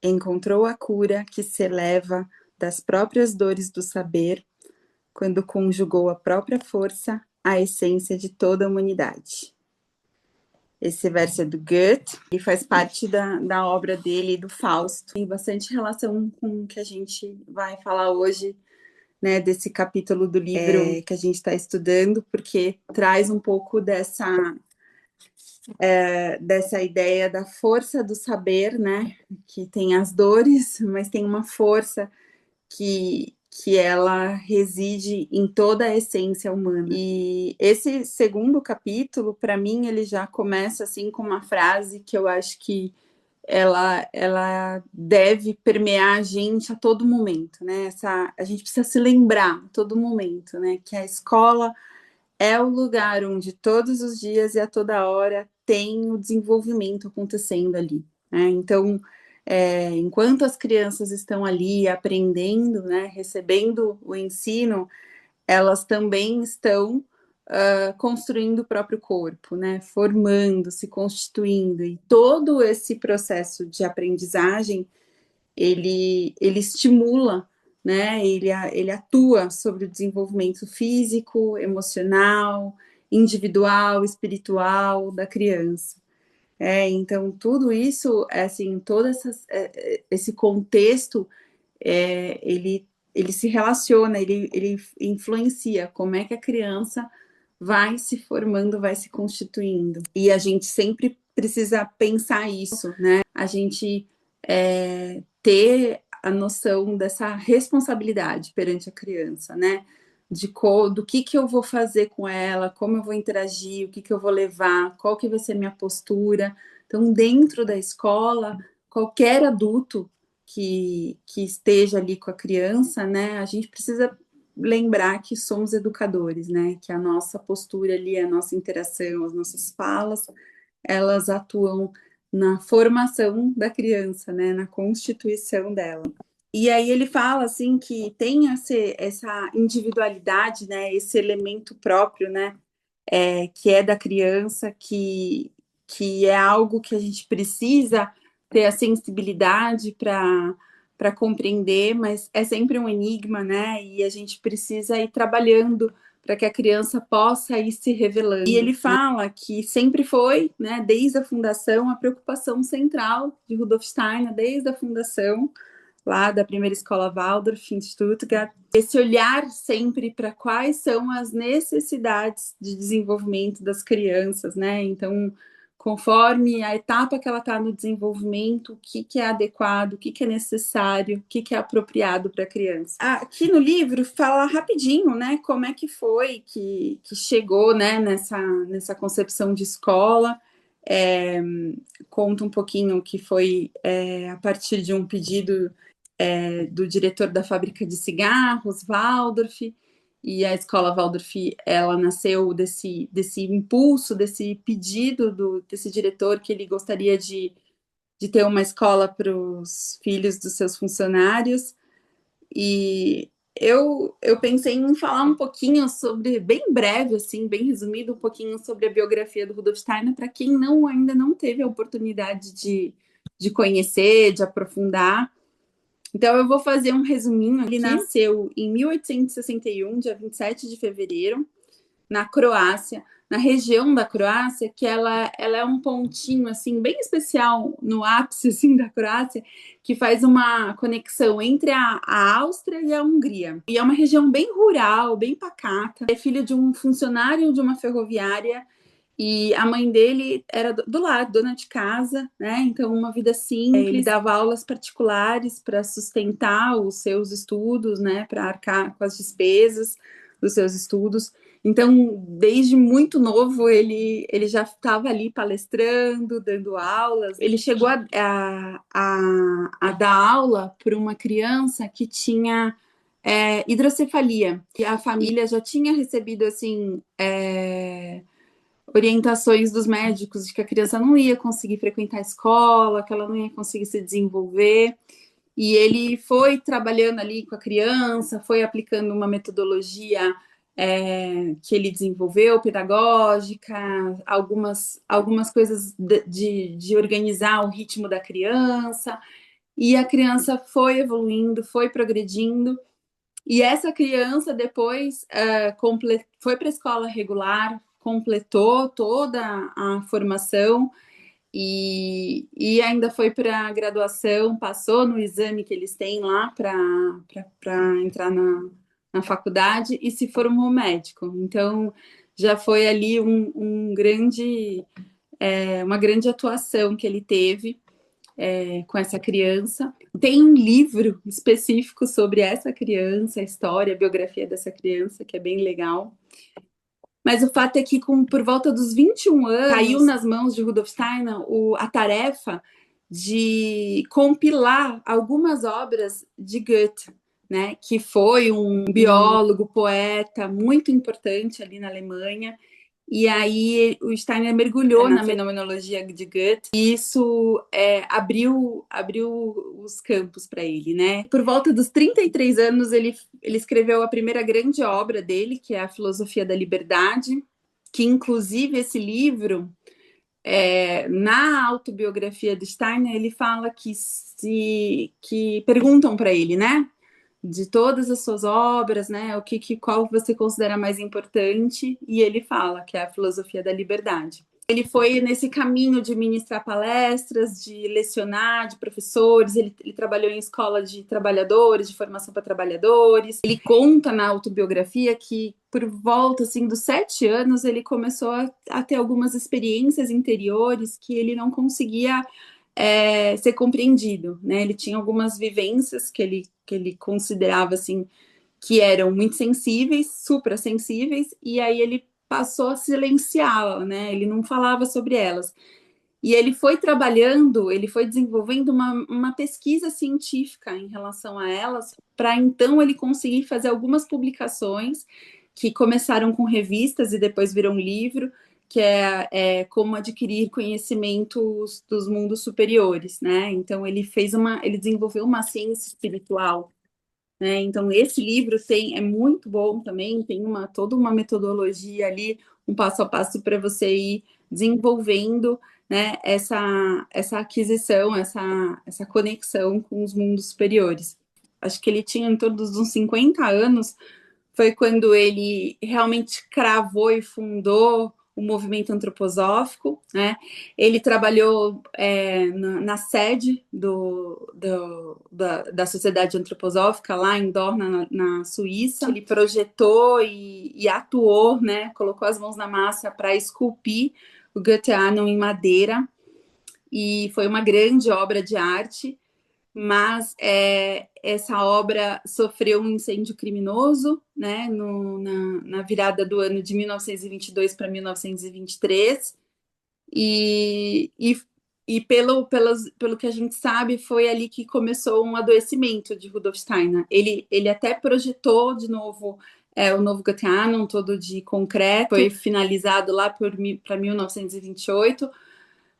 encontrou a cura que se eleva das próprias dores do saber, quando conjugou a própria força à essência de toda a humanidade. Esse verso é do Goethe e faz parte da obra dele, do Fausto. Tem bastante relação com o que a gente vai falar hoje, né, desse capítulo do livro que a gente está estudando, porque traz um pouco dessa ideia da força do saber, né, que tem as dores, mas tem uma força que ela reside em toda a essência humana. E esse segundo capítulo, para mim, ele já começa assim com uma frase que eu acho que ela deve permear a gente a todo momento, né? A gente precisa se lembrar a todo momento, né? Que a escola é o lugar onde todos os dias e a toda hora tem o desenvolvimento acontecendo ali, né? Então, enquanto as crianças estão ali aprendendo, né, recebendo o ensino, elas também estão construindo o próprio corpo, né, formando, se constituindo, e todo esse processo de aprendizagem, ele estimula, né, ele atua sobre o desenvolvimento físico, emocional, individual, espiritual da criança. Então, tudo isso, assim, esse contexto, ele se relaciona, ele influencia como é que a criança vai se formando, vai se constituindo. E a gente sempre precisa pensar isso, né? A gente ter a noção dessa responsabilidade perante a criança, né? Do que eu vou fazer com ela, como eu vou interagir, o que eu vou levar, qual que vai ser a minha postura. Então, dentro da escola, qualquer adulto que esteja ali com a criança, né, a gente precisa lembrar que somos educadores, né, que a nossa postura ali, a nossa interação, as nossas falas, elas atuam na formação da criança, né, na constituição dela. E aí ele fala, assim, que tem essa individualidade, né, esse elemento próprio, né, que é da criança, que é algo que a gente precisa ter a sensibilidade para compreender, mas é sempre um enigma, né, e a gente precisa ir trabalhando para que a criança possa ir se revelando. E ele fala que sempre foi, né, desde a fundação, a preocupação central de Rudolf Steiner, desde a fundação, lá da primeira escola Waldorf, em Stuttgart, esse olhar sempre para quais são as necessidades de desenvolvimento das crianças, né? Então, conforme a etapa que ela está no desenvolvimento, o que é adequado, o que é necessário, o que é apropriado para a criança. Aqui no livro fala rapidinho, né, como é que foi que chegou, né, nessa concepção de escola. Conta um pouquinho que foi a partir de um pedido do diretor da fábrica de cigarros, Waldorf, e a escola Waldorf, ela nasceu desse impulso, desse pedido desse diretor, que ele gostaria de ter uma escola para os filhos dos seus funcionários. E eu pensei em falar um pouquinho sobre, bem breve, assim, bem resumido, um pouquinho sobre a biografia do Rudolf Steiner, para quem ainda não teve a oportunidade de conhecer, de aprofundar. Então, eu vou fazer um resuminho aqui. Ele nasceu em 1861, dia 27 de fevereiro, na Croácia, na região da Croácia, que ela é um pontinho, assim, bem especial no ápice, assim, da Croácia, que faz uma conexão entre a Áustria e a Hungria. E é uma região bem rural, bem pacata. É filho de um funcionário de uma ferroviária, e a mãe dele era do lado, dona de casa, né? Então, uma vida simples. Ele dava aulas particulares para sustentar os seus estudos, né? Para arcar com as despesas dos seus estudos. Então, desde muito novo, ele já estava ali palestrando, dando aulas. Ele chegou a dar aula para uma criança que tinha hidrocefalia. E a família já tinha recebido, assim, orientações dos médicos de que a criança não ia conseguir frequentar a escola, que ela não ia conseguir se desenvolver. E ele foi trabalhando ali com a criança, foi aplicando uma metodologia que ele desenvolveu, pedagógica, algumas coisas de organizar o ritmo da criança. e a criança foi evoluindo, foi progredindo, e essa criança depois foi para a escola regular, completou toda a formação e ainda foi para a graduação, passou no exame que eles têm lá para entrar na faculdade e se formou médico. Então, já foi ali uma grande atuação que ele teve com essa criança. Tem um livro específico sobre essa criança, a história, a biografia dessa criança, que é bem legal. Mas o fato é que, por volta dos 21 anos, caiu nas mãos de Rudolf Steiner a tarefa de compilar algumas obras de Goethe, né, que foi um biólogo, poeta muito importante ali na Alemanha. E aí o Steiner mergulhou na fenomenologia de Goethe e isso abriu os campos para ele, né? Por volta dos 33 anos, ele escreveu a primeira grande obra dele, que é a Filosofia da Liberdade, que inclusive esse livro, na autobiografia do Steiner, ele fala que perguntam para ele, né? De todas as suas obras, né? Qual você considera mais importante? E ele fala que é a filosofia da liberdade. Ele foi nesse caminho de ministrar palestras, de lecionar, de professores. Ele trabalhou em escola de trabalhadores, de formação para trabalhadores. Ele conta na autobiografia que por volta assim dos 7 anos ele começou a ter algumas experiências interiores que ele não conseguia ser compreendido, né? Ele tinha algumas vivências que ele considerava assim que eram muito sensíveis, suprassensíveis, e aí ele passou a silenciá-la, né? Ele não falava sobre elas. E ele foi trabalhando, ele foi desenvolvendo uma pesquisa científica em relação a elas, para então ele conseguir fazer algumas publicações que começaram com revistas e depois viram livro, que é como adquirir conhecimentos dos mundos superiores, né? Então ele desenvolveu uma ciência espiritual, né? Então esse livro é muito bom também, tem toda uma metodologia ali, um passo a passo para você ir desenvolvendo, né, essa aquisição, essa conexão com os mundos superiores. Acho que ele tinha em torno dos uns 50 anos, foi quando ele realmente cravou e fundou o movimento antroposófico, né? Ele trabalhou na sede da Sociedade Antroposófica, lá em Dorna, na Suíça. Ele projetou e atuou, né? Colocou as mãos na massa para esculpir o Goetheanum em madeira, e foi uma grande obra de arte, mas essa obra sofreu um incêndio criminoso, né, na virada do ano de 1922 para 1923, e pelo que a gente sabe, foi ali que começou um adoecimento de Rudolf Steiner. Ele até projetou de novo o novo Goetheanum, todo de concreto, foi finalizado lá para 1928,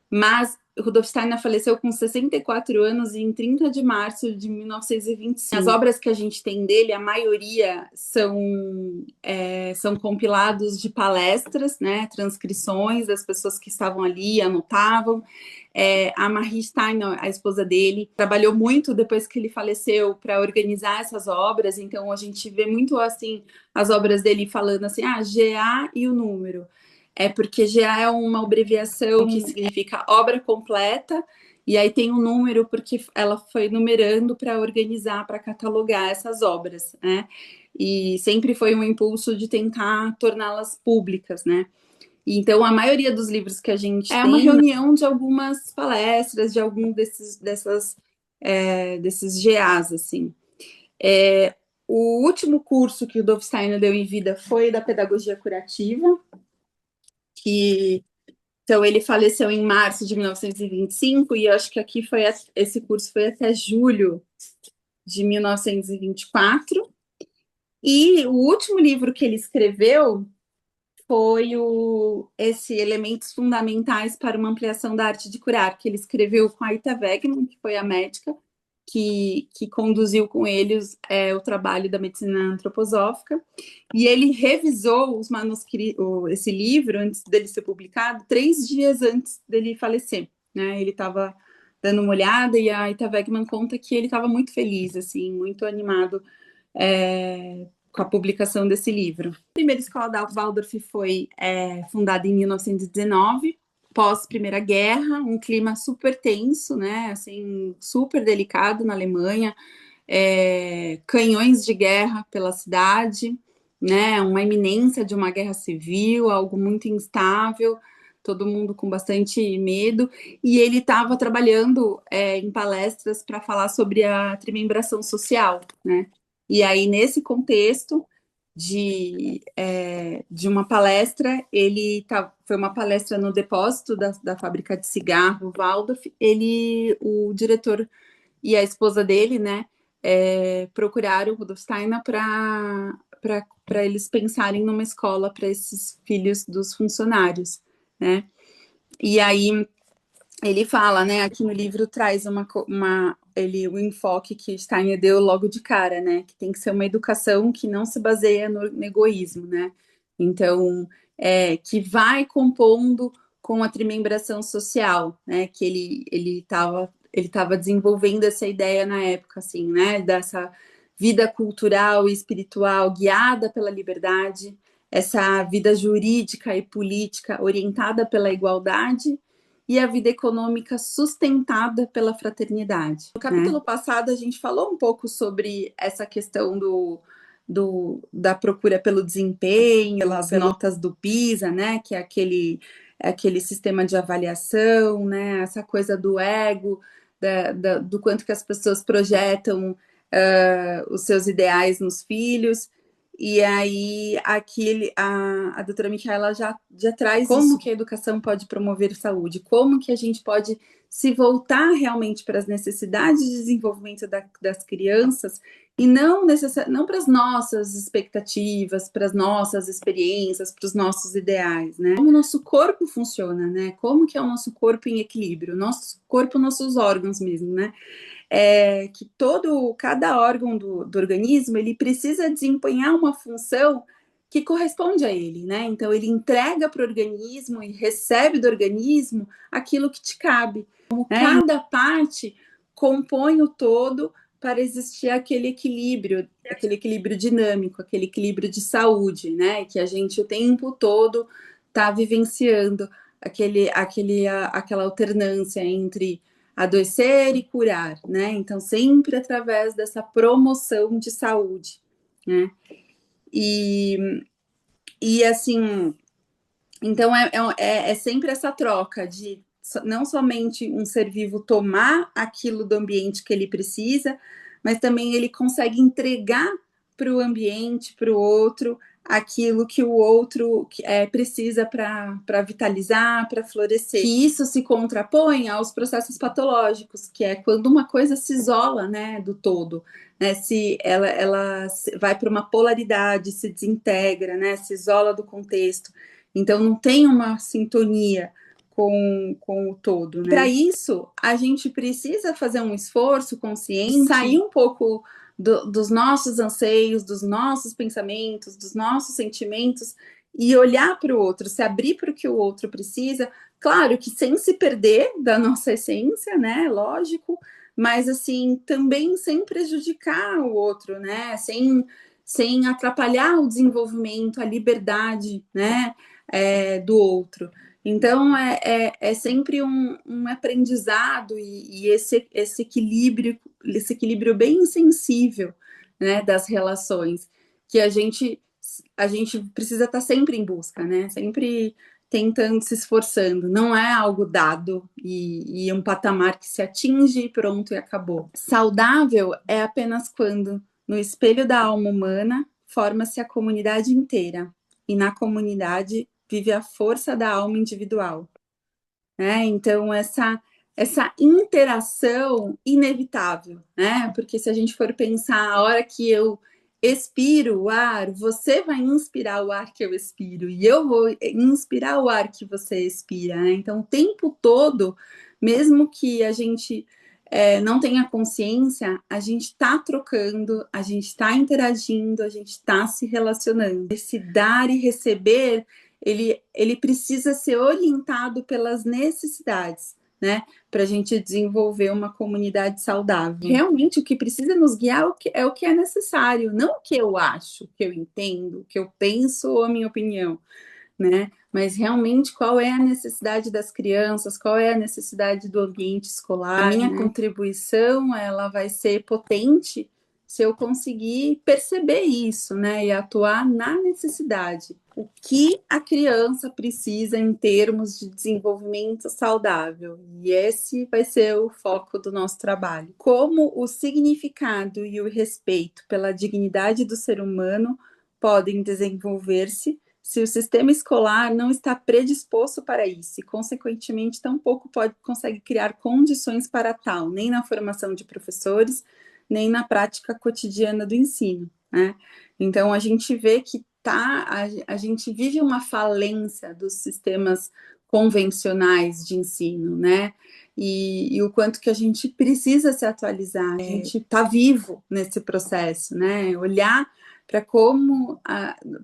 mas Rudolf Steiner faleceu com 64 anos em 30 de março de 1925. As obras que a gente tem dele, a maioria são compilados de palestras, né, transcrições das pessoas que estavam ali, anotavam. A Marie Steiner, a esposa dele, trabalhou muito depois que ele faleceu para organizar essas obras, então a gente vê muito assim as obras dele falando assim, GA e o número. Porque GA é uma abreviação que significa obra completa, e aí tem um número porque ela foi numerando para organizar, para catalogar essas obras, né? E sempre foi um impulso de tentar torná-las públicas, né? Então, a maioria dos livros que a gente tem uma reunião de algumas palestras, de algum desses GAs, assim. O último curso que o Rudolf Steiner deu em vida foi da pedagogia curativa, então ele faleceu em março de 1925, e eu acho que esse curso foi até julho de 1924. E o último livro que ele escreveu foi esse Elementos Fundamentais para uma Ampliação da Arte de Curar, que ele escreveu com a Ita Wegman, que foi a médica que conduziu com eles o trabalho da medicina antroposófica, e ele revisou os manuscritos, esse livro, antes dele ser publicado, 3 dias antes dele falecer, né? Ele estava dando uma olhada, e a Ita Wegman conta que ele estava muito feliz, assim, muito animado com a publicação desse livro. A primeira escola da Waldorf foi fundada em 1919, pós Primeira Guerra, um clima super tenso, né, assim, super delicado na Alemanha, canhões de guerra pela cidade, né, uma iminência de uma guerra civil, algo muito instável, todo mundo com bastante medo, e ele estava trabalhando em palestras para falar sobre a trimembração social, né? E aí, nesse contexto de uma palestra, foi uma palestra no depósito da fábrica de cigarro Waldorf, o diretor e a esposa dele, né, procuraram o Rudolf Steiner para eles pensarem numa escola para esses filhos dos funcionários, né? E aí ele fala, né, aqui no livro traz o enfoque que Steiner deu logo de cara, né, que tem que ser uma educação que não se baseia no egoísmo, né? Então, que vai compondo com a trimembração social, né, que ele estava desenvolvendo essa ideia na época, assim, né, dessa vida cultural e espiritual guiada pela liberdade, essa vida jurídica e política orientada pela igualdade e a vida econômica sustentada pela fraternidade. No capítulo passado, a gente falou um pouco sobre essa questão da procura pelo desempenho, pelas notas do PISA, né, que é aquele sistema de avaliação, né, essa coisa do ego, do quanto que as pessoas projetam os seus ideais nos filhos. E aí, aqui a doutora Micaela já traz como isso. Que a educação pode promover saúde, como que a gente pode se voltar realmente para as necessidades de desenvolvimento das crianças e não para as nossas expectativas, para as nossas experiências, para os nossos ideais, né? Como o nosso corpo funciona, né? Como que é o nosso corpo em equilíbrio, nosso corpo, nossos órgãos mesmo, né? Que cada órgão do organismo, ele precisa desempenhar uma função que corresponde a ele, né? Então, ele entrega para o organismo e recebe do organismo aquilo que te cabe. Como cada parte compõe o todo para existir aquele equilíbrio dinâmico, aquele equilíbrio de saúde, né? Que a gente o tempo todo está vivenciando aquela alternância entre adoecer e curar, né? Então, sempre através dessa promoção de saúde, né? E assim, então é sempre essa troca de não somente um ser vivo tomar aquilo do ambiente que ele precisa, mas também ele consegue entregar para o ambiente, para o outro, aquilo que o outro precisa para vitalizar, para florescer. Que isso se contrapõe aos processos patológicos, que é quando uma coisa se isola, né, do todo, né, se ela vai para uma polaridade, se desintegra, né, se isola do contexto. Então, não tem uma sintonia com o todo, né? Para isso, a gente precisa fazer um esforço consciente, sair um pouco dos nossos anseios, dos nossos pensamentos, dos nossos sentimentos e olhar para o outro, se abrir para o que o outro precisa, claro que sem se perder da nossa essência, né? Lógico, mas assim, também sem prejudicar o outro, né? Sem atrapalhar o desenvolvimento, a liberdade, né? Do outro. Então, é sempre um aprendizado e esse equilíbrio bem sensível, né, das relações, que a gente precisa estar sempre em busca, né, sempre tentando, se esforçando. Não é algo dado e um patamar que se atinge e pronto e acabou. Saudável é apenas quando, no espelho da alma humana, forma-se a comunidade inteira e na comunidade vive a força da alma individual, né? Então, essa interação inevitável, né? Porque se a gente for pensar, a hora que eu expiro o ar, você vai inspirar o ar que eu expiro, e eu vou inspirar o ar que você expira, né? Então, o tempo todo, mesmo que a gente não tenha consciência, a gente está trocando, a gente está interagindo, a gente está se relacionando. Esse dar e receber, ele precisa ser orientado pelas necessidades, né, para a gente desenvolver uma comunidade saudável. Realmente, o que precisa nos guiar é o que é necessário, não o que eu acho, o que eu entendo, o que eu penso ou a minha opinião, né? Mas realmente qual é a necessidade das crianças, qual é a necessidade do ambiente escolar. A minha contribuição, ela vai ser potente se eu conseguir perceber isso, né, e atuar na necessidade. O que a criança precisa em termos de desenvolvimento saudável. E esse vai ser o foco do nosso trabalho. Como o significado e o respeito pela dignidade do ser humano podem desenvolver-se se o sistema escolar não está predisposto para isso e, consequentemente, tampouco consegue criar condições para tal, nem na formação de professores, nem na prática cotidiana do ensino, né? Então, a gente vê que a gente vive uma falência dos sistemas convencionais de ensino, né? E o quanto que a gente precisa se atualizar, a gente está vivo nesse processo, né? Olhar para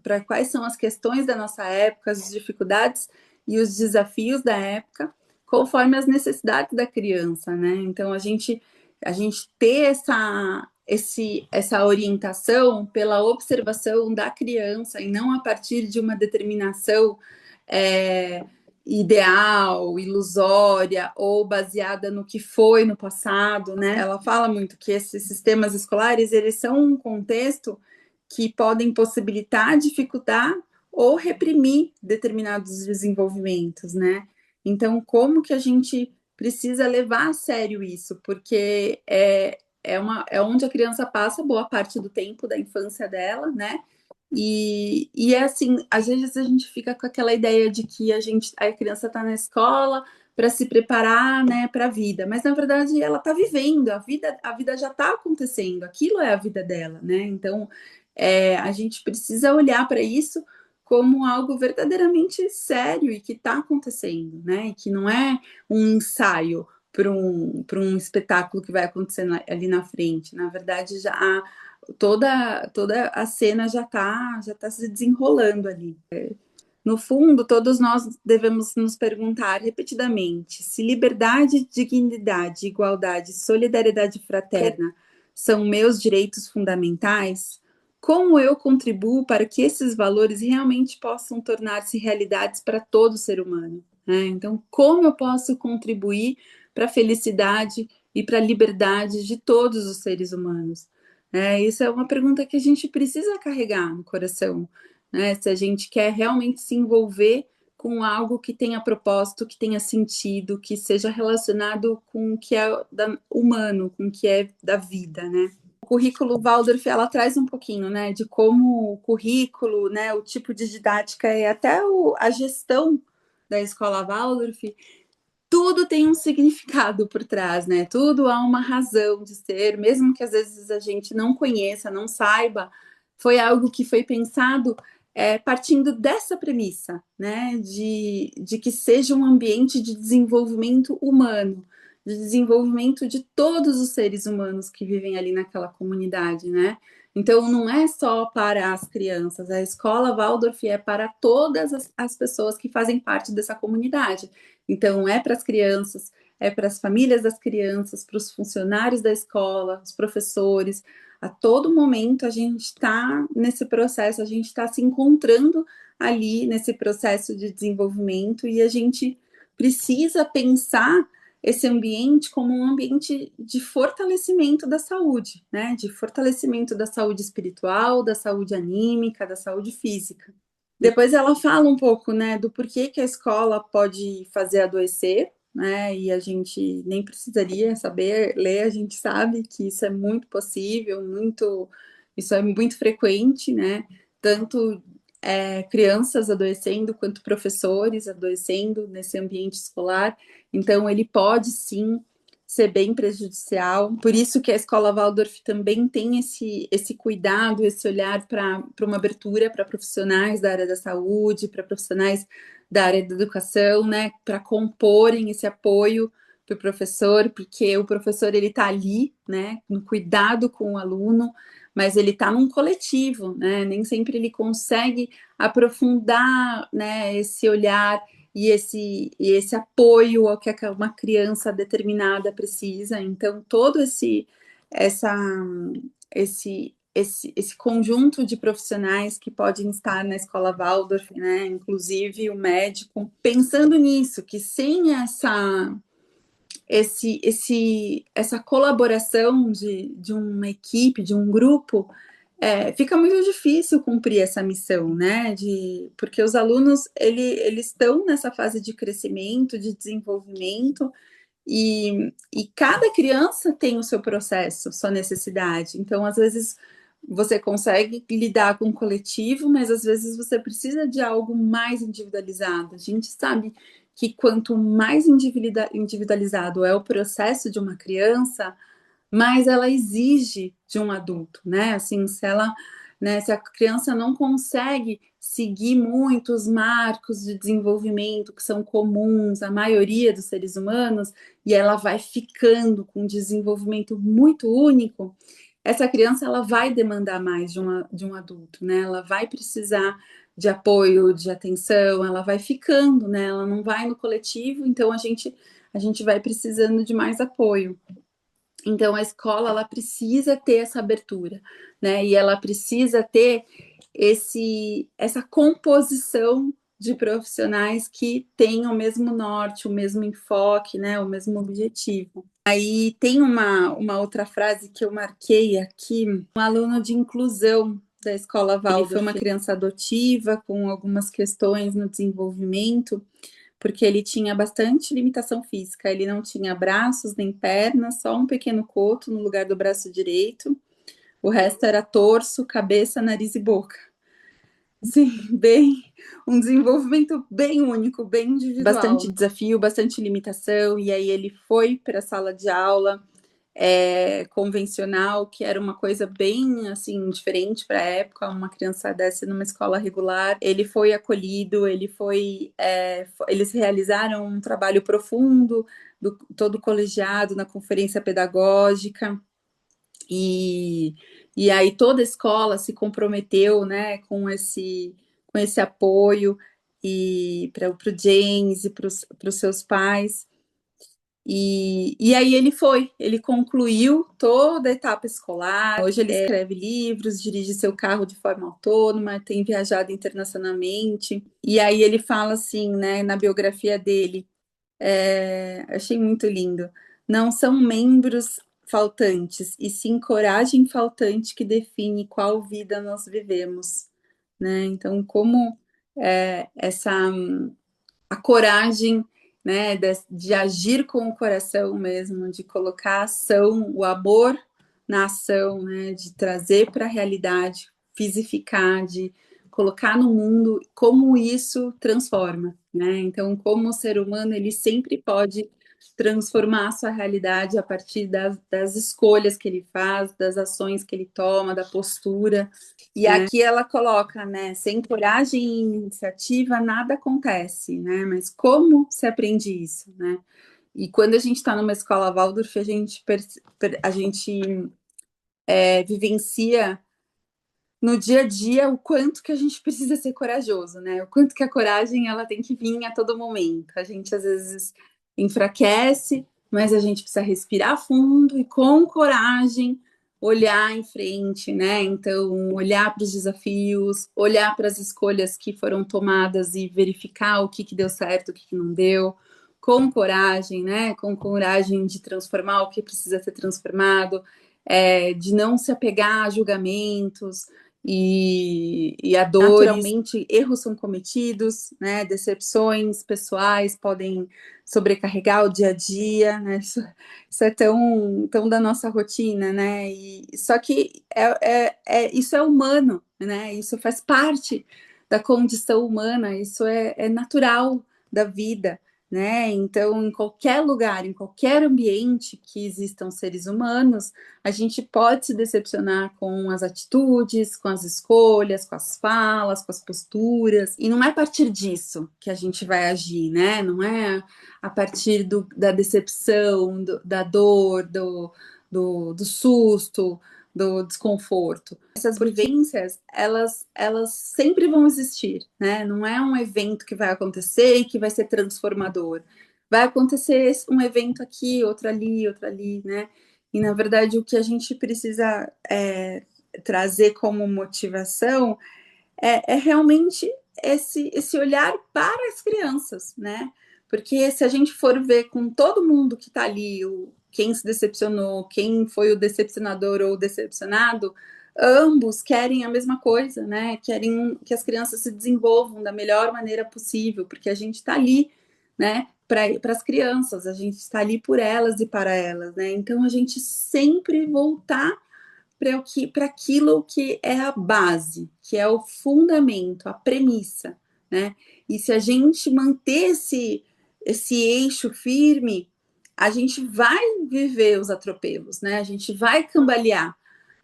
para quais são as questões da nossa época, as dificuldades e os desafios da época, conforme as necessidades da criança, né? Então, a gente ter essa orientação pela observação da criança e não a partir de uma determinação ideal, ilusória ou baseada no que foi no passado, né? Ela fala muito que esses sistemas escolares, eles são um contexto que podem possibilitar, dificultar ou reprimir determinados desenvolvimentos, né? Então, como que a gente precisa levar a sério isso? Porque é onde a criança passa boa parte do tempo da infância dela, né? E é assim, às vezes a gente fica com aquela ideia de que a criança está na escola para se preparar, né, para a vida, mas na verdade ela está vivendo, a vida já está acontecendo, aquilo é a vida dela, né? Então a gente precisa olhar para isso como algo verdadeiramente sério e que está acontecendo, né? E que não é um ensaio para um espetáculo que vai acontecer ali na frente. Na verdade, toda a cena já tá se desenrolando ali. No fundo, todos nós devemos nos perguntar repetidamente se liberdade, dignidade, igualdade, solidariedade fraterna são meus direitos fundamentais. Como eu contribuo para que esses valores realmente possam tornar-se realidades para todo ser humano, né? Então, como eu posso contribuir para a felicidade e para a liberdade de todos os seres humanos? Isso é uma pergunta que a gente precisa carregar no coração, né? Se a gente quer realmente se envolver com algo que tenha propósito, que tenha sentido, que seja relacionado com o que é humano, com o que é da vida, né? O currículo Waldorf, ela traz um pouquinho, né, de como o currículo, né, o tipo de didática e até a gestão da escola Waldorf, tudo tem um significado por trás, né? Tudo há uma razão de ser, mesmo que às vezes a gente não conheça, não saiba, foi algo que foi pensado partindo dessa premissa, né? De que seja um ambiente de desenvolvimento humano, de desenvolvimento de todos os seres humanos que vivem ali naquela comunidade, né? Então, não é só para as crianças, a escola Waldorf é para todas as pessoas que fazem parte dessa comunidade. Então, é para as crianças, é para as famílias das crianças, para os funcionários da escola, os professores. A todo momento a gente está nesse processo, a gente está se encontrando ali nesse processo de desenvolvimento e a gente precisa pensar esse ambiente como um ambiente de fortalecimento da saúde, né? De fortalecimento da saúde espiritual, da saúde anímica, da saúde física. Depois ela fala um pouco, né, do porquê que a escola pode fazer adoecer, né, e a gente nem precisaria saber ler, a gente sabe que isso é muito possível, isso é muito frequente, né, tanto crianças adoecendo quanto professores adoecendo nesse ambiente escolar, então ele pode sim ser bem prejudicial. Por isso que a escola Waldorf também tem esse cuidado, esse olhar para uma abertura para profissionais da área da saúde, para profissionais da área da educação, né, para comporem esse apoio para o professor, porque o professor ele está ali, né, no cuidado com o aluno, mas ele está num coletivo, né, nem sempre ele consegue aprofundar, né, esse olhar, e esse apoio ao que uma criança determinada precisa. Então, todo essa, esse conjunto de profissionais que podem estar na escola Waldorf, né, inclusive o médico, pensando nisso, que sem essa colaboração de uma equipe, de um grupo, fica muito difícil cumprir essa missão, né? Porque os alunos eles estão nessa fase de crescimento, de desenvolvimento, e cada criança tem o seu processo, sua necessidade. Então, às vezes, você consegue lidar com o coletivo, mas às vezes você precisa de algo mais individualizado. A gente sabe que quanto mais individualizado é o processo de uma criança, mais ela exige de um adulto, né? Assim, se a criança não consegue seguir muitos marcos de desenvolvimento que são comuns à maioria dos seres humanos, e ela vai ficando com um desenvolvimento muito único, essa criança ela vai demandar mais de um adulto, né? Ela vai precisar de apoio, de atenção, ela vai ficando, né? Ela não vai no coletivo, então a gente vai precisando de mais apoio. Então, a escola ela precisa ter essa abertura, né? E ela precisa ter essa composição de profissionais que tenham o mesmo norte, o mesmo enfoque, né? O mesmo objetivo. Aí tem uma outra frase que eu marquei aqui, um aluno de inclusão da escola Waldorf. Ele foi uma criança adotiva com algumas questões no desenvolvimento, porque ele tinha bastante limitação física. Ele não tinha braços nem pernas, só um pequeno coto no lugar do braço direito. O resto era torso, cabeça, nariz e boca. Sim, um desenvolvimento bem único, bem individual. Bastante desafio, bastante limitação. E aí ele foi para a sala de aula convencional, que era uma coisa bem assim diferente para a época, uma criança dessa numa escola regular. Ele foi acolhido, eles realizaram um trabalho profundo, todo colegiado na conferência pedagógica, e aí toda a escola se comprometeu, né, com esse apoio e para o James e para os seus pais. E aí ele concluiu toda a etapa escolar. Hoje ele escreve livros, dirige seu carro de forma autônoma, tem viajado internacionalmente. E aí ele fala assim, né, na biografia dele, achei muito lindo. Não são membros faltantes, e sim coragem faltante que define qual vida nós vivemos, né? Então, como a coragem, né, de agir com o coração mesmo, de colocar a ação, o amor na ação, né, de trazer para a realidade, fisificar, de colocar no mundo, como isso transforma, né? Então, como o ser humano, ele sempre pode transformar a sua realidade a partir das escolhas que ele faz, das ações que ele toma, da postura. E aqui ela coloca, né? Sem coragem e iniciativa, nada acontece, né? Mas como se aprende isso, né? E quando a gente está numa escola Waldorf, a gente vivencia no dia a dia o quanto que a gente precisa ser corajoso, né? O quanto que a coragem ela tem que vir a todo momento. A gente às vezes enfraquece, mas a gente precisa respirar fundo e com coragem olhar em frente, né? Então, olhar para os desafios, olhar para as escolhas que foram tomadas e verificar o que deu certo, o que não deu, com coragem, né? Com coragem de transformar o que precisa ser transformado, de não se apegar a julgamentos, e a dores. Naturalmente, erros são cometidos, né? Decepções pessoais podem sobrecarregar o dia a dia, né? Isso é tão da nossa rotina, né? Só que isso é humano, né? Isso faz parte da condição humana, isso é natural da vida, né? Então, em qualquer lugar, em qualquer ambiente que existam seres humanos, a gente pode se decepcionar com as atitudes, com as escolhas, com as falas, com as posturas, e não é a partir disso que a gente vai agir, né? Não é a partir da decepção, da dor, do susto, do desconforto. Essas vivências, elas sempre vão existir, né? Não é um evento que vai acontecer e que vai ser transformador. Vai acontecer um evento aqui, outro ali, né? E, na verdade, o que a gente precisa trazer como motivação é realmente esse olhar para as crianças, né? Porque se a gente for ver com todo mundo que está ali, quem se decepcionou, quem foi o decepcionador ou o decepcionado, ambos querem a mesma coisa, né? Querem que as crianças se desenvolvam da melhor maneira possível, porque a gente está ali, né? Para as crianças, a gente está ali por elas e para elas, né? Então a gente sempre voltar para aquilo que é a base, que é o fundamento, a premissa, né? E se a gente manter esse eixo firme, a gente vai viver os atropelos, né? A gente vai cambalear,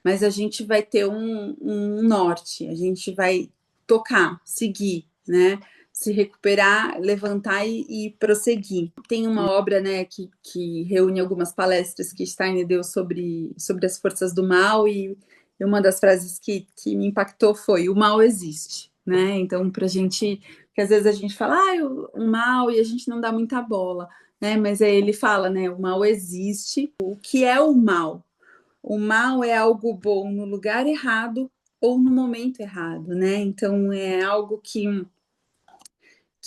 mas a gente vai ter um norte, a gente vai tocar, seguir, né? Se recuperar, levantar e prosseguir. Tem uma obra, né, que reúne algumas palestras que Steiner deu sobre as forças do mal, e uma das frases que me impactou foi: o mal existe, né? Então, para a gente, que às vezes a gente fala, o mal, e a gente não dá muita bola, né? Mas aí ele fala, né, o mal existe. O que é o mal? O mal é algo bom no lugar errado ou no momento errado, né? Então é algo que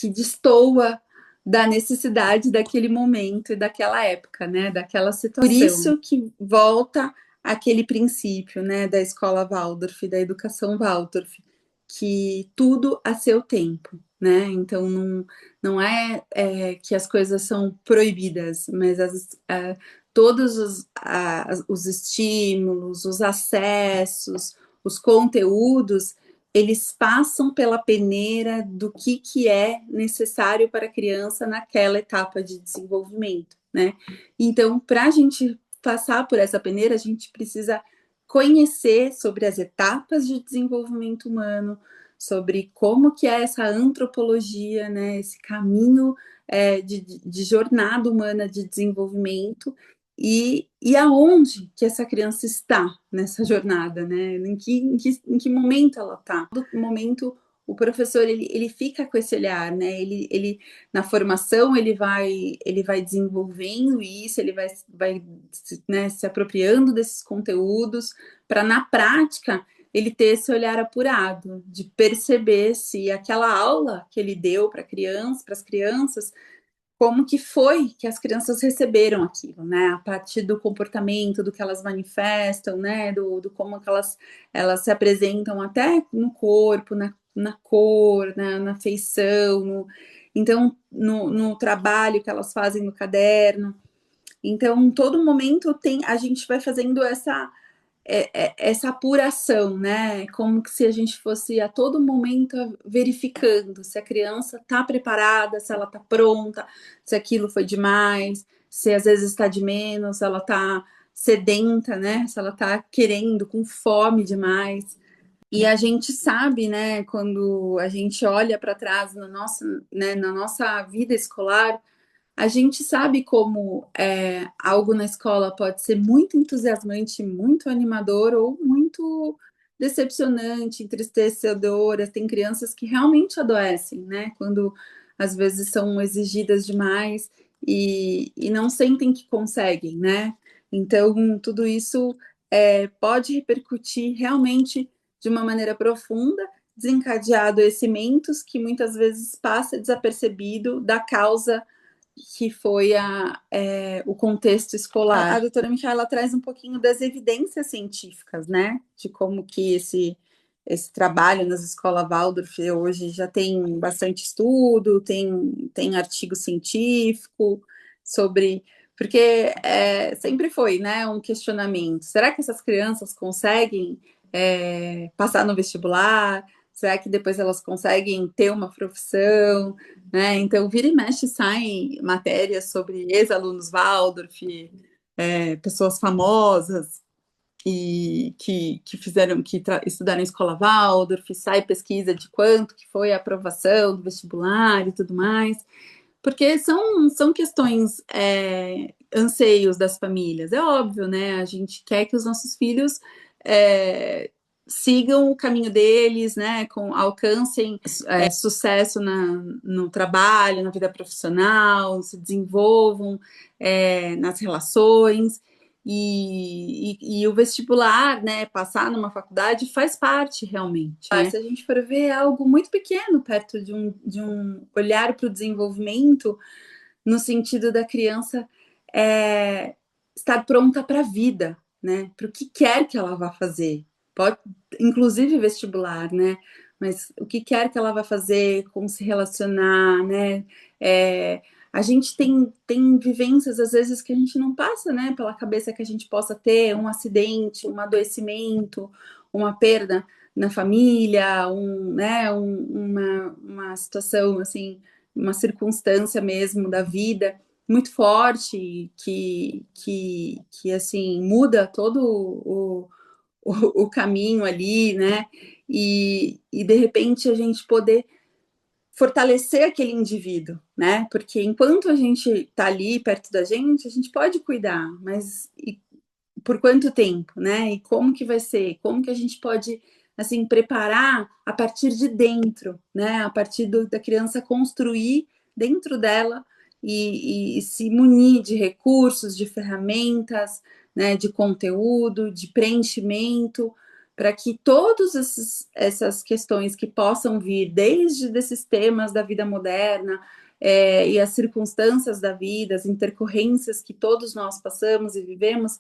destoa da necessidade daquele momento e daquela época, né? Daquela situação. Por isso que volta aquele princípio, né? Da escola Waldorf, da educação Waldorf, que tudo a seu tempo, né? Então não é que as coisas são proibidas, mas todos os estímulos, os acessos, os conteúdos, eles passam pela peneira do que é necessário para a criança naquela etapa de desenvolvimento, né? Então, para a gente passar por essa peneira, a gente precisa conhecer sobre as etapas de desenvolvimento humano, sobre como que é essa antropologia, né? Esse caminho de jornada humana de desenvolvimento, e aonde que essa criança está nessa jornada, né? Em que momento ela está? Todo momento o professor ele fica com esse olhar, né? Ele na formação ele vai desenvolvendo isso, ele vai né, se apropriando desses conteúdos para na prática ele ter esse olhar apurado de perceber se aquela aula que ele deu para as crianças, como que foi que as crianças receberam aquilo, né? A partir do comportamento, do que elas manifestam, né? Do como que elas se apresentam até no corpo, na cor, na feição, então no trabalho que elas fazem no caderno. Então, todo momento a gente vai fazendo essa apuração, né? Como que se a gente fosse a todo momento verificando se a criança está preparada, se ela está pronta, se aquilo foi demais, se às vezes está de menos, se ela está sedenta, né? Se ela está querendo, com fome demais. E a gente sabe, né, quando a gente olha para trás na nossa vida escolar, a gente sabe como algo na escola pode ser muito entusiasmante, muito animador ou muito decepcionante, entristecedor. Tem crianças que realmente adoecem, né? Quando às vezes são exigidas demais e não sentem que conseguem, né? Então, tudo isso pode repercutir realmente de uma maneira profunda, desencadear adoecimentos que muitas vezes passa desapercebido da causa que foi o contexto escolar. A doutora Micaela traz um pouquinho das evidências científicas, né? De como que esse trabalho nas escolas Waldorf hoje já tem bastante estudo, tem artigo científico sobre... Porque sempre foi, né, um questionamento. Será que essas crianças conseguem passar no vestibular? Será que depois elas conseguem ter uma profissão? Né? Então, vira e mexe saem matérias sobre ex-alunos Waldorf, pessoas famosas e que fizeram, estudaram em escola Waldorf, sai pesquisa de quanto que foi a aprovação do vestibular e tudo mais, porque são questões, anseios das famílias. É óbvio, né? A gente quer que os nossos filhos sigam o caminho deles, né? Alcancem sucesso no trabalho, na vida profissional, se desenvolvam nas relações. E o vestibular, né, passar numa faculdade faz parte realmente, né? Se a gente for ver, é algo muito pequeno perto de um olhar para o desenvolvimento, no sentido da criança estar pronta para a vida, né? Para o que quer que ela vá fazer. Pode, inclusive vestibular, né? Mas o que quer que ela vá fazer, como se relacionar, né? A gente tem vivências, às vezes, que a gente não passa, né, pela cabeça que a gente possa ter um acidente, um adoecimento, uma perda na família, uma situação, assim, uma circunstância mesmo da vida muito forte, que assim, muda todo o caminho ali, né? E de repente a gente poder fortalecer aquele indivíduo, né? Porque enquanto a gente está ali perto da gente, a gente pode cuidar, mas por quanto tempo, né? E como que vai ser? Como que a gente pode assim preparar a partir de dentro, né? A partir da criança construir dentro dela e se munir de recursos, de ferramentas, né? De conteúdo, de preenchimento, para que todas essas questões que possam vir desde desses temas da vida moderna e as circunstâncias da vida, as intercorrências que todos nós passamos e vivemos,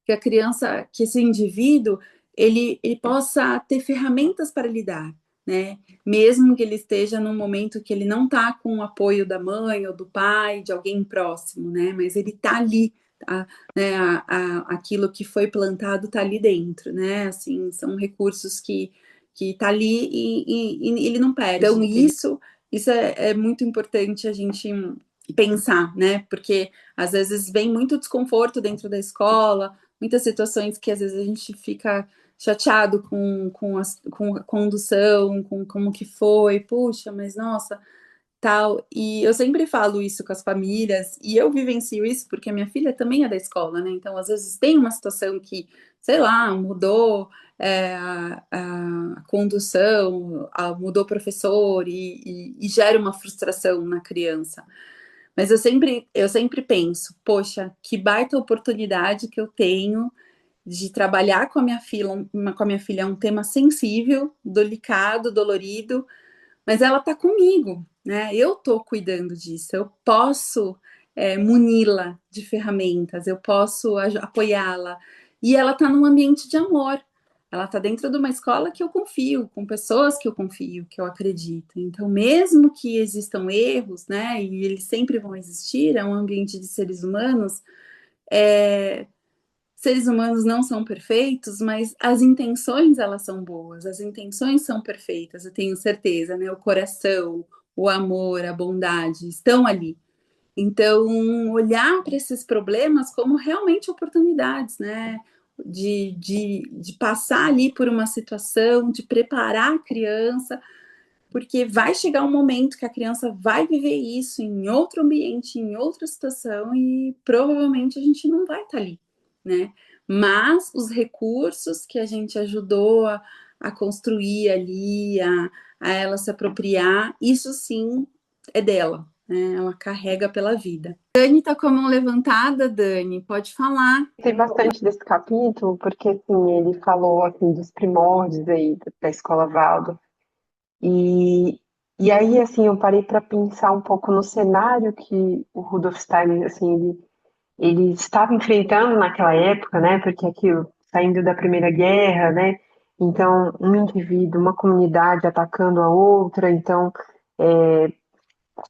que a criança, que esse indivíduo, ele possa ter ferramentas para lidar, né? Mesmo que ele esteja num momento que ele não está com o apoio da mãe ou do pai, de alguém próximo, né? Mas ele está ali, né? Aquilo que foi plantado está ali dentro, né? Assim, são recursos que tá ali e ele não perde. Então, isso é muito importante a gente pensar, né? Porque às vezes vem muito desconforto dentro da escola, muitas situações que às vezes a gente fica chateado com a condução, com como que foi, puxa, mas nossa, tal. E eu sempre falo isso com as famílias, e eu vivencio isso porque a minha filha também é da escola, né? Então, às vezes tem uma situação que, sei lá, mudou a condução, mudou o professor e gera uma frustração na criança. Mas eu sempre penso, poxa, que baita oportunidade que eu tenho de trabalhar com a minha filha é um tema sensível, delicado, dolorido, mas ela está comigo, né? Eu estou cuidando disso, eu posso muni-la de ferramentas, eu posso apoiá-la. E ela está num ambiente de amor. Ela está dentro de uma escola que eu confio, com pessoas que eu confio, que eu acredito. Então, mesmo que existam erros, né? E eles sempre vão existir, é um ambiente de seres humanos. Seres humanos não são perfeitos, mas as intenções elas são boas, as intenções são perfeitas, eu tenho certeza, né? O coração, o amor, a bondade estão ali. Então, olhar para esses problemas como realmente oportunidades, né? De passar ali por uma situação, de preparar a criança, porque vai chegar um momento que a criança vai viver isso em outro ambiente, em outra situação, e provavelmente a gente não vai estar ali, né? Mas os recursos que a gente ajudou a construir ali, a ela se apropriar, isso sim é dela, né? Ela carrega pela vida. Dani tá com a mão levantada, Dani, pode falar. Tem bastante desse capítulo, porque assim, ele falou assim, dos primórdios aí da escola Waldorf. E, e aí, assim, eu parei para pensar um pouco no cenário que o Rudolf Steiner, assim, ele estava enfrentando naquela época, né? Porque aquilo, saindo da Primeira Guerra, né? Então, um indivíduo, uma comunidade atacando a outra, então,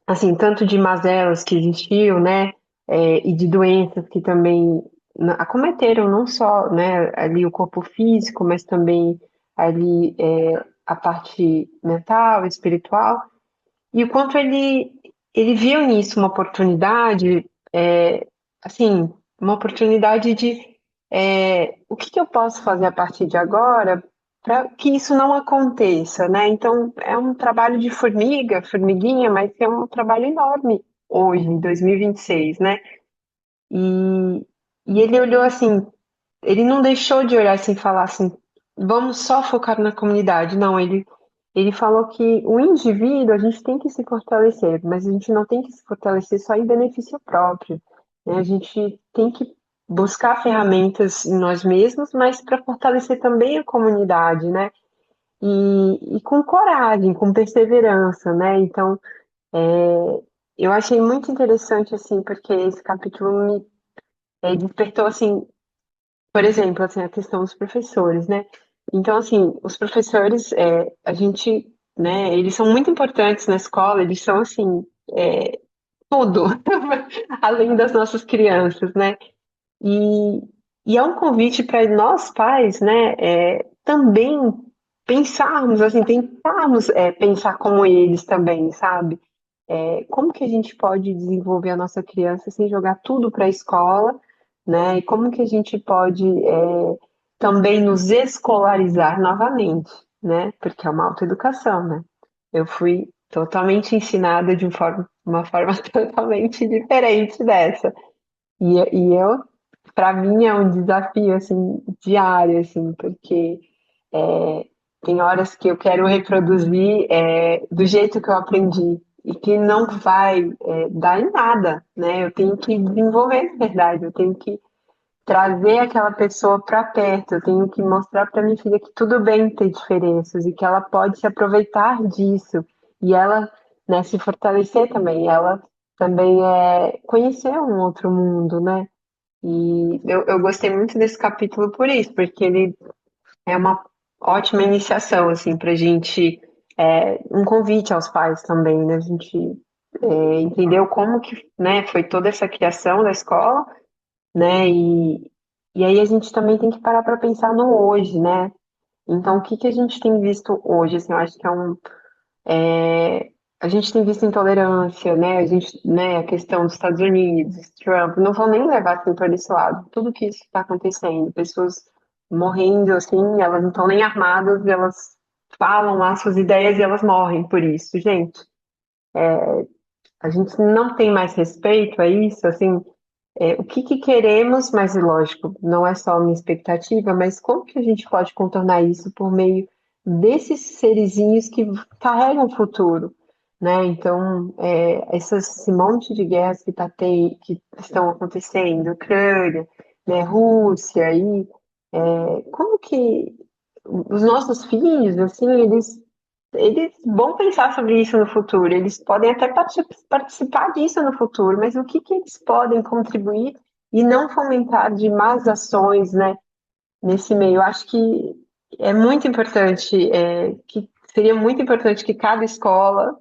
assim, tanto de mazelas que existiam, né? E de doenças que também acometeram não só, né, ali o corpo físico, mas também ali a parte mental, espiritual. E o quanto ele viu nisso uma oportunidade, assim, uma oportunidade de o que eu posso fazer a partir de agora para que isso não aconteça, né? Então, é um trabalho de formiga, formiguinha, mas é um trabalho enorme hoje, em 2026, né? E, e ele olhou assim, ele não deixou de olhar assim e falar assim, vamos só focar na comunidade. Não, ele falou que o indivíduo a gente tem que se fortalecer, mas a gente não tem que se fortalecer só em benefício próprio, né? A gente tem que buscar ferramentas em nós mesmos, mas para fortalecer também a comunidade, né? E com coragem, com perseverança, né? Então, eu achei muito interessante, assim, porque esse capítulo me despertou, assim, por exemplo, assim, a questão dos professores, né? Então, assim, os professores, a gente, né, eles são muito importantes na escola, eles são, assim, tudo, além das nossas crianças, né? E, e é um convite para nós pais, né, também pensarmos, assim, tentarmos pensar como eles também, sabe? Como que a gente pode desenvolver a nossa criança sem jogar tudo para a escola, né? E como que a gente pode também nos escolarizar novamente, né? Porque é uma autoeducação, né? Eu fui totalmente ensinada de uma forma totalmente diferente dessa. E eu, para mim, é um desafio, assim, diário, assim, porque é, tem horas que eu quero reproduzir do jeito que eu aprendi e que não vai dar em nada, né? Eu tenho que desenvolver de verdade, eu tenho que trazer aquela pessoa para perto, eu tenho que mostrar para minha filha que tudo bem ter diferenças e que ela pode se aproveitar disso e ela, né, se fortalecer também, ela também conhecer um outro mundo, né? E eu gostei muito desse capítulo por isso, porque ele é uma ótima iniciação, assim, para a gente, um convite aos pais também, né? A gente entendeu como que, né, foi toda essa criação da escola, né? E aí a gente também tem que parar para pensar no hoje, né? Então, o que que a gente tem visto hoje? Assim, eu acho que a gente tem visto intolerância, né? A gente, né, a questão dos Estados Unidos, Trump, não vou nem levar assim para esse lado. Tudo que isso está acontecendo, pessoas morrendo assim, elas não estão nem armadas, elas falam lá suas ideias e elas morrem por isso. Gente, a gente não tem mais respeito a isso, assim, o que que queremos, mas lógico, não é só a minha expectativa, mas como que a gente pode contornar isso por meio desses serizinhos que carregam o futuro, né? Então, esse monte de guerras que estão acontecendo, Ucrânia, né, Rússia, e como que os nossos filhos, assim, eles vão pensar sobre isso no futuro, eles podem até participar disso no futuro, mas o que que eles podem contribuir e não fomentar de más ações, né, nesse meio? Eu acho que é muito importante, que seria muito importante que cada escola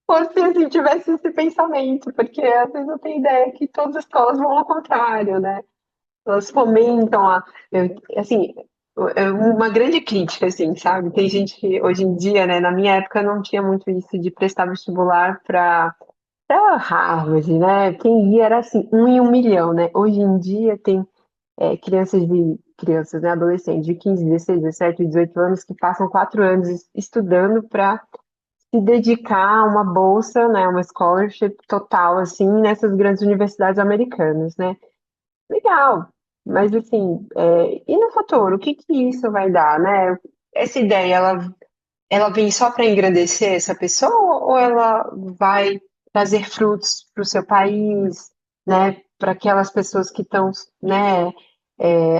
fosse assim, tivesse esse pensamento, porque às vezes eu tenho ideia que todas as escolas vão ao contrário, né? Elas fomentam assim, uma grande crítica, assim, sabe? Tem gente que hoje em dia, né, na minha época não tinha muito isso de prestar vestibular para Harvard, né? Quem ia era assim, um em um milhão, né? Hoje em dia tem crianças, né, adolescentes de 15, 16, 17, 18 anos que passam 4 anos estudando para se dedicar a uma bolsa, né, uma scholarship total, assim, nessas grandes universidades americanas, né? Legal, mas assim, e no futuro, o que que isso vai dar, né? Essa ideia, ela vem só para engrandecer essa pessoa ou ela vai trazer frutos para o seu país, né? Para aquelas pessoas que estão, né,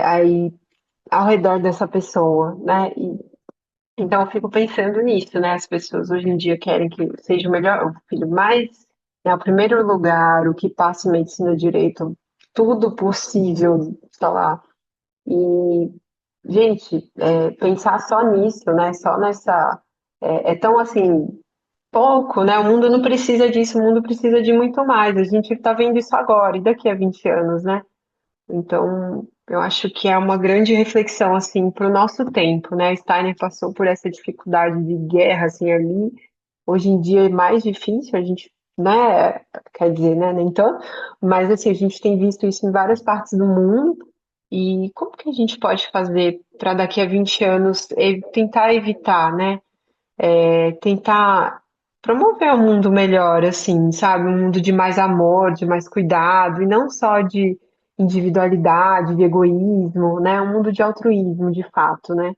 aí ao redor dessa pessoa, né? Então eu fico pensando nisso, né? As pessoas hoje em dia querem que seja o melhor, o filho mais, né, o primeiro lugar, o que passe medicina, direito, tudo possível, sei lá. E, gente, pensar só nisso, né? Só nessa. É tão assim, pouco, né? O mundo não precisa disso, o mundo precisa de muito mais. A gente está vendo isso agora, e daqui a 20 anos, né? Então, eu acho que é uma grande reflexão, assim, para o nosso tempo, né? Steiner passou por essa dificuldade de guerra, assim, ali. Hoje em dia é mais difícil, a gente, né? Quer dizer, né? Nem tanto, mas, assim, a gente tem visto isso em várias partes do mundo. E como que a gente pode fazer para daqui a 20 anos tentar evitar, né? Tentar promover um mundo melhor, assim, sabe? Um mundo de mais amor, de mais cuidado, e não só de individualidade, de egoísmo, né? Um mundo de altruísmo, de fato, né?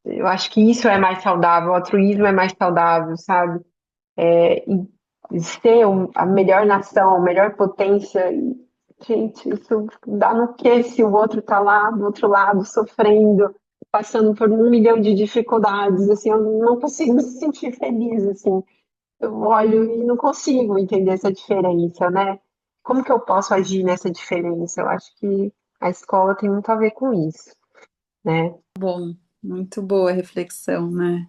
Eu acho que isso é mais saudável, o altruísmo é mais saudável, sabe? E ser a melhor nação, a melhor potência. Gente, isso dá no quê se o outro tá lá do outro lado, sofrendo, passando por 1 milhão de dificuldades, assim, eu não consigo me sentir feliz, assim. Eu olho e não consigo entender essa diferença, né? Como que eu posso agir nessa diferença? Eu acho que a escola tem muito a ver com isso, né? Bom, muito boa reflexão, né?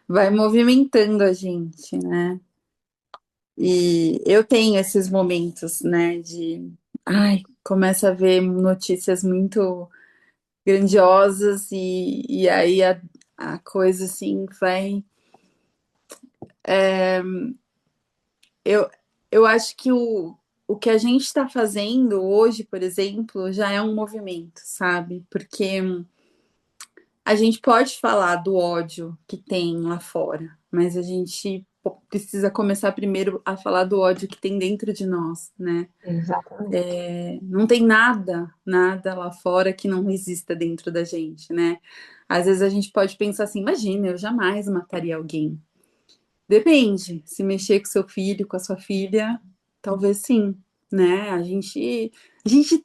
Vai movimentando a gente, né? E eu tenho esses momentos, né, de, ai, começa a ver notícias muito grandiosas e aí a coisa assim vai. Eu, eu acho que o que a gente está fazendo hoje, por exemplo, já é um movimento, sabe? Porque a gente pode falar do ódio que tem lá fora, mas a gente precisa começar primeiro a falar do ódio que tem dentro de nós, né? Exatamente. Não tem nada lá fora que não exista dentro da gente, né? Às vezes a gente pode pensar assim, imagina, eu jamais mataria alguém. Depende, se mexer com seu filho, com a sua filha, talvez sim, né? A gente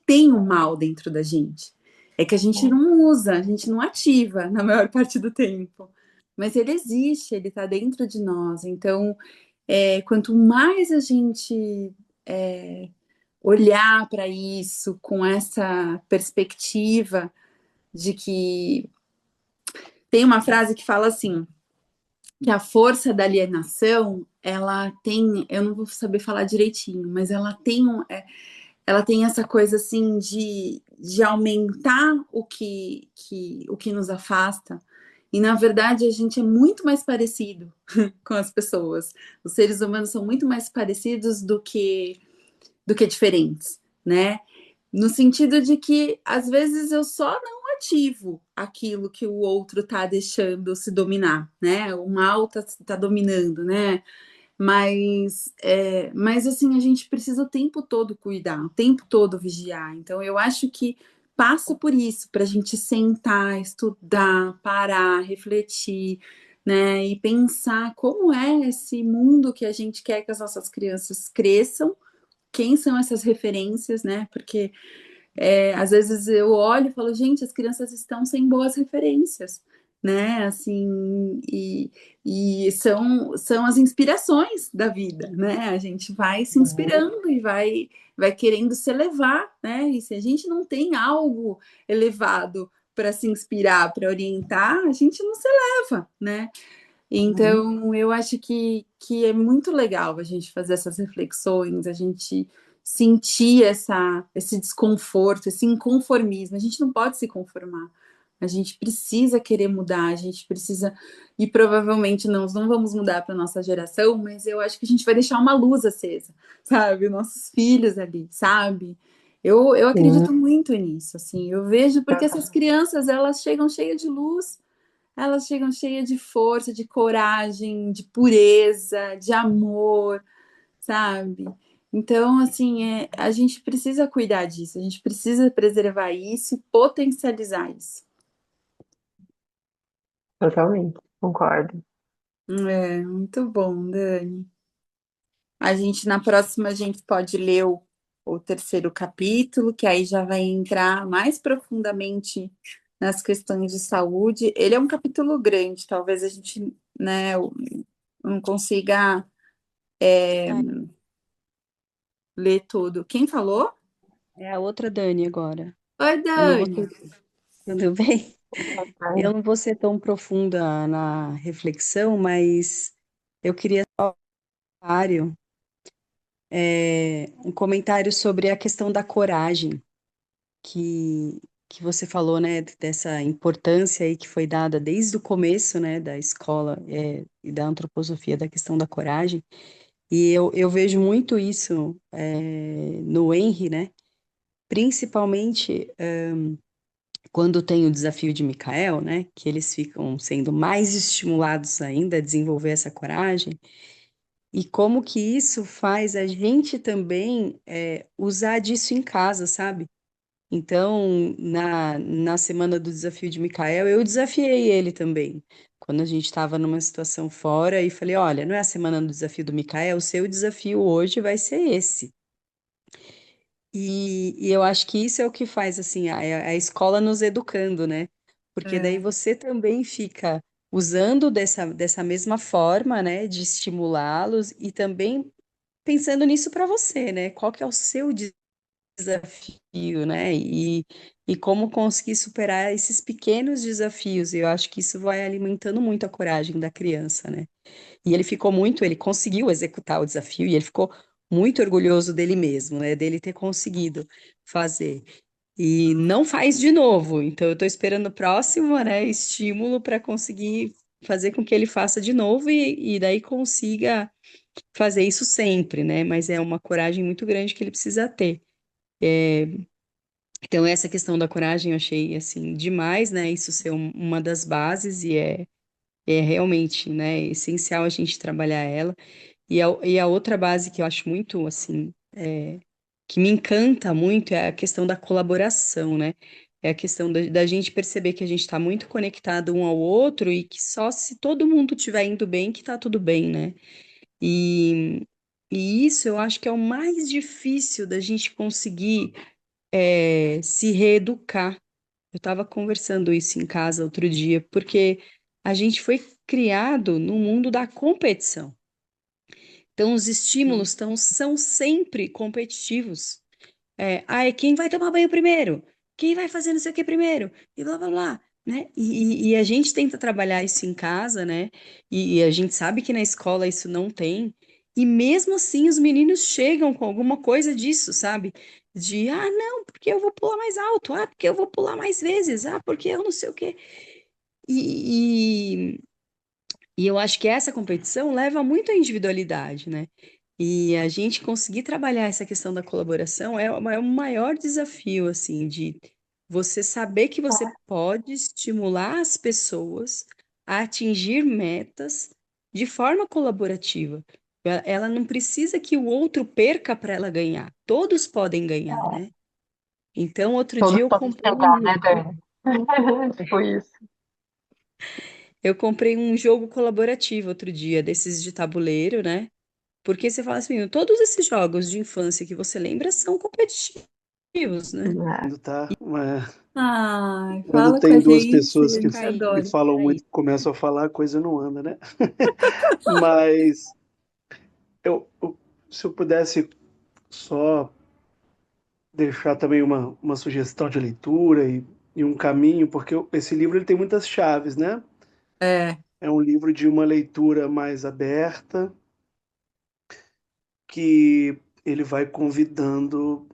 tem um mal dentro da gente. É que a gente não usa, a gente não ativa na maior parte do tempo. Mas ele existe, ele está dentro de nós. Então, quanto mais a gente olhar para isso com essa perspectiva de que tem uma frase que fala assim, que a força da alienação, ela tem, eu não vou saber falar direitinho, mas ela tem essa coisa assim de aumentar o que nos afasta. E na verdade a gente é muito mais parecido com as pessoas. Os seres humanos são muito mais parecidos do que diferentes, né? No sentido de que às vezes eu só não ativo aquilo que o outro tá deixando se dominar, né? O mal tá dominando, né? Mas assim, a gente precisa o tempo todo cuidar, o tempo todo vigiar. Então, eu acho que passa por isso, para a gente sentar, estudar, parar, refletir, né? E pensar como é esse mundo que a gente quer que as nossas crianças cresçam, quem são essas referências, né? Porque às vezes eu olho e falo, gente, as crianças estão sem boas referências, né? Assim, e são as inspirações da vida, né? A gente vai se inspirando e vai querendo se elevar, né? E se a gente não tem algo elevado para se inspirar, para orientar, a gente não se eleva, né? Então, eu acho que é muito legal a gente fazer essas reflexões, a gente sentir esse desconforto, esse inconformismo. A gente não pode se conformar. A gente precisa querer mudar, a gente precisa. E provavelmente nós não vamos mudar para a nossa geração, mas eu acho que a gente vai deixar uma luz acesa, sabe? Nossos filhos ali, sabe? Eu acredito Sim. muito nisso, assim. Eu vejo porque essas crianças, elas chegam cheias de luz, elas chegam cheias de força, de coragem, de pureza, de amor, sabe? Então, assim, a gente precisa cuidar disso, a gente precisa preservar isso e potencializar isso. Totalmente, concordo. Muito bom, Dani. Na próxima, a gente pode ler o terceiro capítulo, que aí já vai entrar mais profundamente nas questões de saúde. Ele é um capítulo grande, talvez a gente, né, não consiga Ah, ler tudo. Quem falou? é a outra Dani agora. Oi, Eu não vou Dani. ser, tudo bem? Eu não vou ser tão profunda na reflexão, mas eu queria só um comentário sobre a questão da coragem que você falou, né, dessa importância aí que foi dada desde o começo, né, da escola e da antroposofia, da questão da coragem. E eu vejo muito isso no Henry, né, principalmente quando tem o desafio de Micael, né, que eles ficam sendo mais estimulados ainda a desenvolver essa coragem, e como que isso faz a gente também usar disso em casa, sabe? Então, na semana do desafio de Micael, eu desafiei ele também. Quando a gente estava numa situação fora, e falei: olha, não é a semana do desafio do Micael, o seu desafio hoje vai ser esse. E eu acho que isso é o que faz assim a escola nos educando, né? Porque daí É, você também fica usando dessa mesma forma, né, de estimulá-los e também pensando nisso para você, né? Qual que é o seu desafio, né? E como conseguir superar esses pequenos desafios. E eu acho que isso vai alimentando muito a coragem da criança, né? E ele conseguiu executar o desafio e ele ficou muito orgulhoso dele mesmo, né? Dele ter conseguido fazer. E não faz de novo. Então eu estou esperando o próximo, né, estímulo para conseguir fazer com que ele faça de novo e daí consiga fazer isso sempre, né? Mas é uma coragem muito grande que ele precisa ter. Então, essa questão da coragem eu achei, assim, demais, né? Isso ser uma das bases e é realmente, né, essencial a gente trabalhar ela. E a outra base que eu acho muito, assim, que me encanta muito é a questão da colaboração, né? É a questão da gente perceber que a gente está muito conectado um ao outro e que só se todo mundo estiver indo bem que tá tudo bem, né? E, e isso eu acho que é o mais difícil da gente conseguir se reeducar. Eu estava conversando isso em casa outro dia, porque a gente foi criado no mundo da competição. Então, os estímulos são sempre competitivos. É quem vai tomar banho primeiro? Quem vai fazer não sei o que primeiro? E blá, blá, blá, né? E a gente tenta trabalhar isso em casa, né? E a gente sabe que na escola isso não tem. E mesmo assim, os meninos chegam com alguma coisa disso, sabe? De, não, porque eu vou pular mais alto. Porque eu vou pular mais vezes. Porque eu não sei o quê. E, e eu acho que essa competição leva muito à individualidade, né? E a gente conseguir trabalhar essa questão da colaboração é o maior desafio, assim, de você saber que você pode estimular as pessoas a atingir metas de forma colaborativa. Ela não precisa que o outro perca para ela ganhar. Todos podem ganhar, né? Então, outro dia Todos podem chegar, né, Dani? Tipo isso. eu comprei um jogo colaborativo outro dia, desses de tabuleiro, né? Porque você fala assim, todos esses jogos de infância que você lembra são competitivos, né? É. Quando tá, ai, quando fala com a tem duas gente, pessoas a gente que adora. falam muito, começam a falar, a coisa não anda, né? Mas se eu pudesse só deixar também uma sugestão de leitura e um caminho, porque esse livro ele tem muitas chaves, né? É, É um livro de uma leitura mais aberta, que ele vai convidando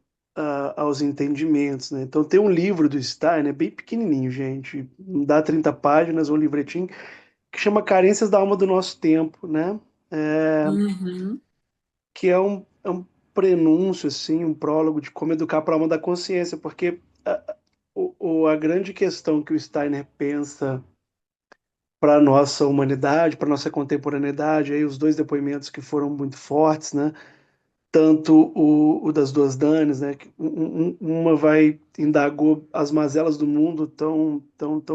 aos entendimentos, né? Então tem um livro do Steiner, bem pequenininho, gente, não dá 30 páginas, um livretinho, que chama Carências da Alma do Nosso Tempo, né? uhum, Que é um prenúncio, assim, um prólogo de como educar para a alma da consciência, porque a grande questão que o Steiner pensa para a nossa humanidade, para a nossa contemporaneidade, aí os dois depoimentos que foram muito fortes, né? Tanto o das duas Danes, né? Que uma vai indagou as mazelas do mundo tão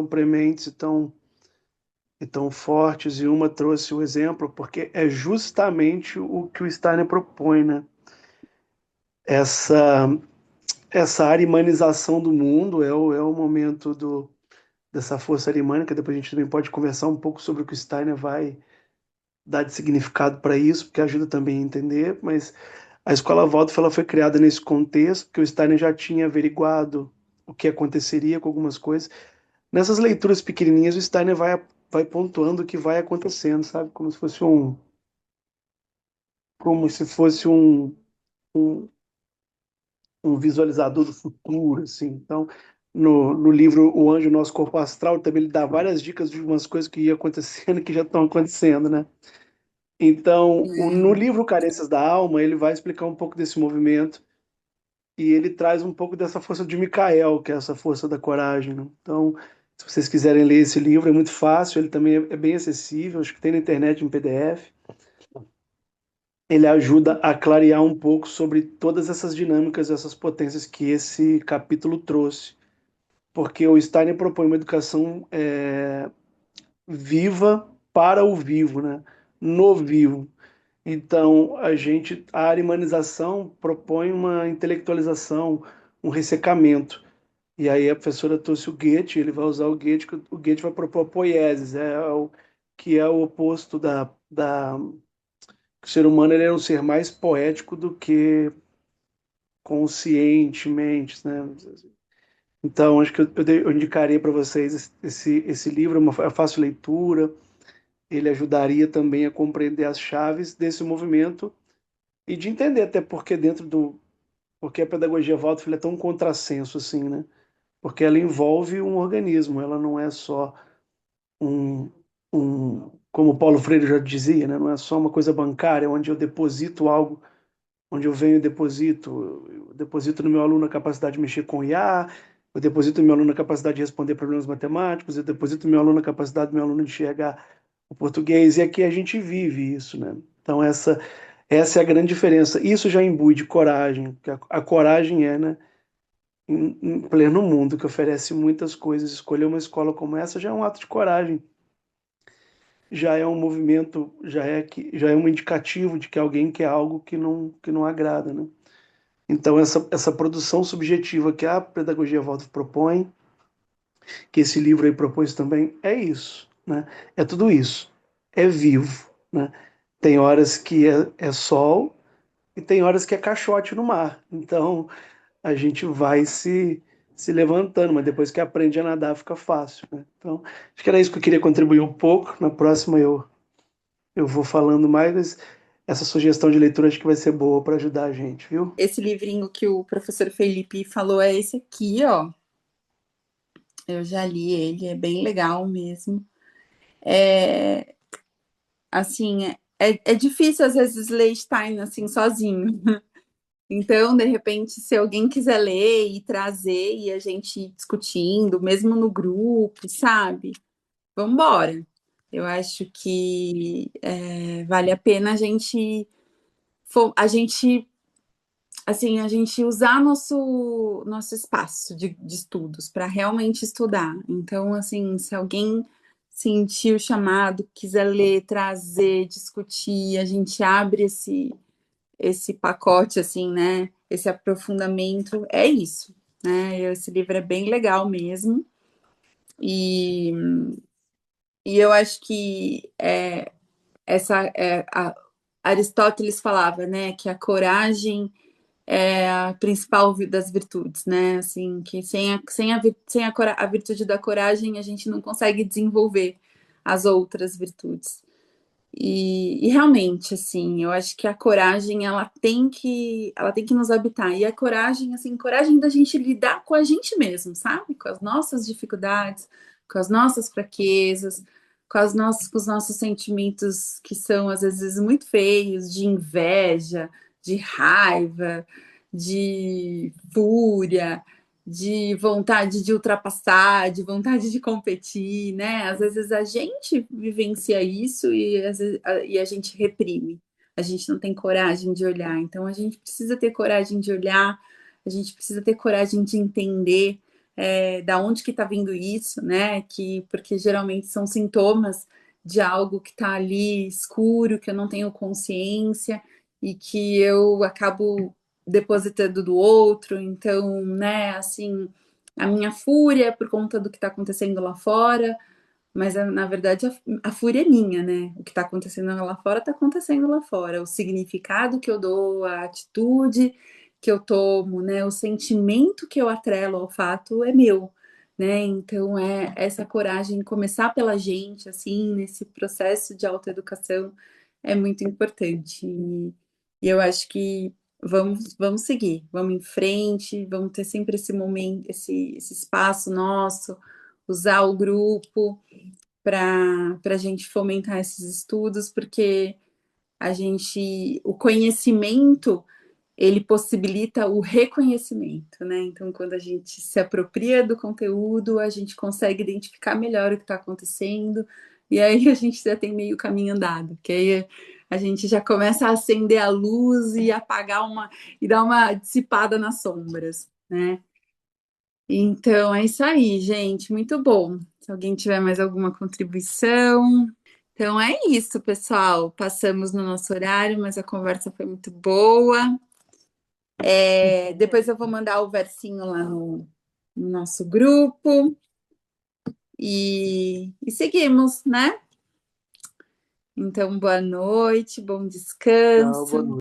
prementes e tão fortes, e uma trouxe o exemplo, porque é justamente o que o Steiner propõe, né? Essa, essa arimanização do mundo é o momento dessa força arimânica. Depois a gente também pode conversar um pouco sobre o que o Steiner vai dar de significado para isso, porque ajuda também a entender, mas a escola Waldorf ela foi criada nesse contexto, porque o Steiner já tinha averiguado o que aconteceria com algumas coisas. Nessas leituras pequenininhas, o Steiner vai pontuando o que vai acontecendo, sabe? Como se fosse um, um visualizador do futuro, assim. Então, no livro O Anjo, Nosso Corpo Astral, também ele dá várias dicas de umas coisas que iam acontecendo que já estão acontecendo, né? Então, no livro Carências da Alma, ele vai explicar um pouco desse movimento e ele traz um pouco dessa força de Micael, que é essa força da coragem, né? Então, se vocês quiserem ler esse livro, é muito fácil, ele também é bem acessível, acho que tem na internet em PDF. ele ajuda a clarear um pouco sobre todas essas dinâmicas, essas potências que esse capítulo trouxe. Porque o Steiner propõe uma educação viva para o vivo, né? No vivo. Então, a arimanização propõe uma intelectualização, um ressecamento. E aí a professora trouxe o Goethe, ele vai usar o Goethe, que o Goethe vai propor a poiesis, que é o oposto que o ser humano ele é um ser mais poético do que conscientemente, né? Então, acho que eu indicaria para vocês esse livro, é fácil leitura, ele ajudaria também a compreender as chaves desse movimento e de entender até porque porque a pedagogia Waldorf é tão contrassenso assim, né? Porque ela envolve um organismo, ela não é só um, como Paulo Freire já dizia, né? Não é só uma coisa bancária onde eu deposito algo, onde eu venho e eu deposito no meu aluno a capacidade de mexer com IA, eu deposito no meu aluno a capacidade de responder problemas matemáticos, eu deposito no meu aluno a capacidade do meu aluno de enxergar o português, e aqui a gente vive isso, né? Então essa é a grande diferença. Isso já imbui de coragem, que a coragem é, né? Em pleno mundo que oferece muitas coisas, escolher uma escola como essa já é um ato de coragem, já é um movimento, já é um indicativo de que alguém quer algo que não agrada, né? Então essa produção subjetiva que a pedagogia Waldorf propõe, que esse livro aí propôs também, é isso, né? É tudo isso, é vivo, né? Tem horas que é sol e tem horas que é caixote no mar. Então a gente vai se levantando, mas depois que aprende a nadar fica fácil, né? Então, acho que era isso que eu queria contribuir um pouco. Na próxima eu vou falando mais, mas essa sugestão de leitura acho que vai ser boa para ajudar a gente, viu? Esse livrinho que o professor Felipe falou é esse aqui, ó. Eu já li ele, é bem legal mesmo. Assim, é difícil às vezes ler Stein assim sozinho. Então, de repente, se alguém quiser ler e trazer e a gente ir discutindo, mesmo no grupo, sabe? Vamos embora. Eu acho que vale a pena a gente, assim, a gente usar nosso espaço de estudos para realmente estudar. Então, assim, se alguém sentir o chamado, quiser ler, trazer, discutir, a gente abre esse pacote, assim, né? Esse aprofundamento, é isso, né? Esse livro é bem legal mesmo. E, e eu acho que Aristóteles falava, né, que a coragem é a principal das virtudes, né? Assim, que a virtude da coragem a gente não consegue desenvolver as outras virtudes. E realmente, assim, eu acho que a coragem ela tem que nos habitar. E a coragem, assim, coragem da gente lidar com a gente mesmo, sabe? Com as nossas dificuldades, com as nossas fraquezas, com os nossos sentimentos que são às vezes muito feios, de inveja, de raiva, de fúria, de vontade de ultrapassar, de vontade de competir, né? Às vezes a gente vivencia isso e, e a gente reprime. A gente não tem coragem de olhar. Então a gente precisa ter coragem de olhar, a gente precisa ter coragem de entender da onde que está vindo isso, né? Porque geralmente são sintomas de algo que está ali escuro, que eu não tenho consciência e que eu acabo depositando do outro, então, né, assim, a minha fúria é por conta do que está acontecendo lá fora, mas na verdade a fúria é minha, né? O que está acontecendo lá fora está acontecendo lá fora. O significado que eu dou, a atitude que eu tomo, né? O sentimento que eu atrelo ao fato é meu, né? Então é essa coragem começar pela gente, assim, nesse processo de autoeducação é muito importante. E eu acho que vamos seguir, vamos em frente, vamos ter sempre esse momento, esse espaço nosso, usar o grupo para a gente fomentar esses estudos, porque o conhecimento, ele possibilita o reconhecimento, né? Então, quando a gente se apropria do conteúdo, a gente consegue identificar melhor o que está acontecendo, e aí a gente já tem meio caminho andado, que aí a gente já começa a acender a luz e apagar e dar uma dissipada nas sombras, né? Então é isso aí, gente. Muito bom. Se alguém tiver mais alguma contribuição. Então é isso, pessoal. Passamos no nosso horário, mas a conversa foi muito boa. Depois eu vou mandar o versinho lá no nosso grupo. E seguimos, né? Então, boa noite, bom Tchau, boa descanso. noite.